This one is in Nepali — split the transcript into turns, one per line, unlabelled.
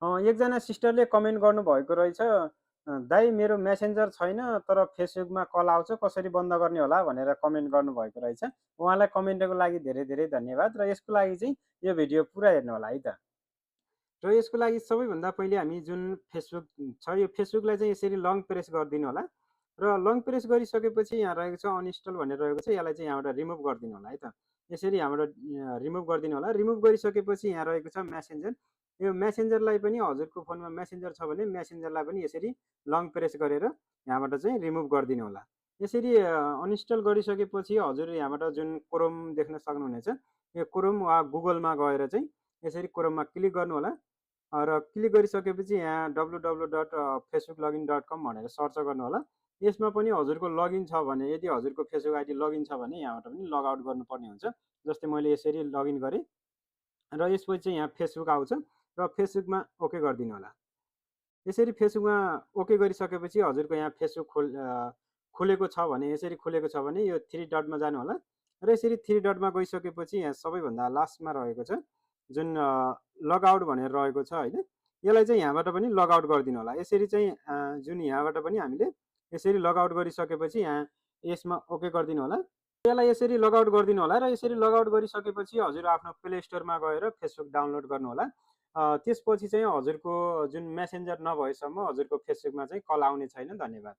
एकजना सिस्टरले कमेन्ट गर्नुभएको रहेछ, दाइ मेरो मेसेन्जर छैन तर फेसबुकमा कल आउँछ कसरी बन्द गर्ने होला भनेर कमेन्ट गर्नुभएको रहेछ। उहाँलाई कमेन्टको लागि धेरै धेरै धन्यवाद र यसको लागि चाहिँ यो भिडियो पुरा हेर्नु होला है त। र यसको लागि सबैभन्दा पहिले हामी जुन फेसबुक छ यो फेसबुकलाई चाहिँ यसरी लङ प्रेस गरिदिनु होला र लङ प्रेस गरिसकेपछि यहाँ रहेको छ अनइन्स्टल भनेर रहेको छ, यसलाई चाहिँ यहाँबाट रिमुभ गरिदिनु होला है त। यसरी यहाँबाट रिमुभ गरिदिनु होला। रिमुभ गरिसकेपछि यहाँ रहेको छ मेसेन्जर। यो मेसेन्जरलाई पनि हजुरको फोनमा मेसेन्जर छ भने मेसेन्जरलाई पनि यसरी लङ प्रेस गरेर यहाँबाट चाहिँ रिमुभ गरिदिनु होला। यसरी अनइन्स्टल गरिसकेपछि हजुर यहाँबाट जुन क्रोम देख्न सक्नुहुनेछ, यो क्रोम वा गुगलमा गएर चाहिँ यसरी क्रोममा क्लिक गर्नु होला र क्लिक गरिसकेपछि यहाँ www.facebooklogin.com भनेर सर्च गर्नु होला। यसमा पनि हजुरको लगइन छ भने, यदि हजुरको फेसबुक आइडी लगइन छ भने यहाँबाट पनि लगआउट गर्नुपर्ने हुन्छ। जस्तै मैले यसरी लगइन गरेँ र यसपछि चाहिँ यहाँ फेसबुक आउँछ र फेसबुकमा ओके गरिदिनु होला। यसरी फेसबुकमा ओके गरिसकेपछि हजुरको यहाँ फेसबुक खुलेको छ भने, यसरी खुलेको छ भने यो थ्री डटमा जानु होला र यसरी थ्री डटमा गइसकेपछि यहाँ सबैभन्दा लास्टमा रहेको छ जुन लगआउट भनेर रहेको छ होइन, यसलाई चाहिँ यहाँबाट पनि लगआउट गरिदिनु होला। यसरी चाहिँ जुन यहाँबाट पनि हामीले यसरी लगआउट गरिसकेपछि यहाँ यसमा ओके गरिदिनु होला। यसलाई यसरी लगआउट गरिदिनु होला र यसरी लगआउट गरिसकेपछि हजुर आफ्नो प्ले स्टोरमा गएर फेसबुक डाउनलोड गर्नु होला। त्यसपछि चाहिँ हजुरको जुन मेसेन्जर नभएसम्म हजुरको फेसबुकमा चाहिँ कल आउने छैन। धन्यवाद।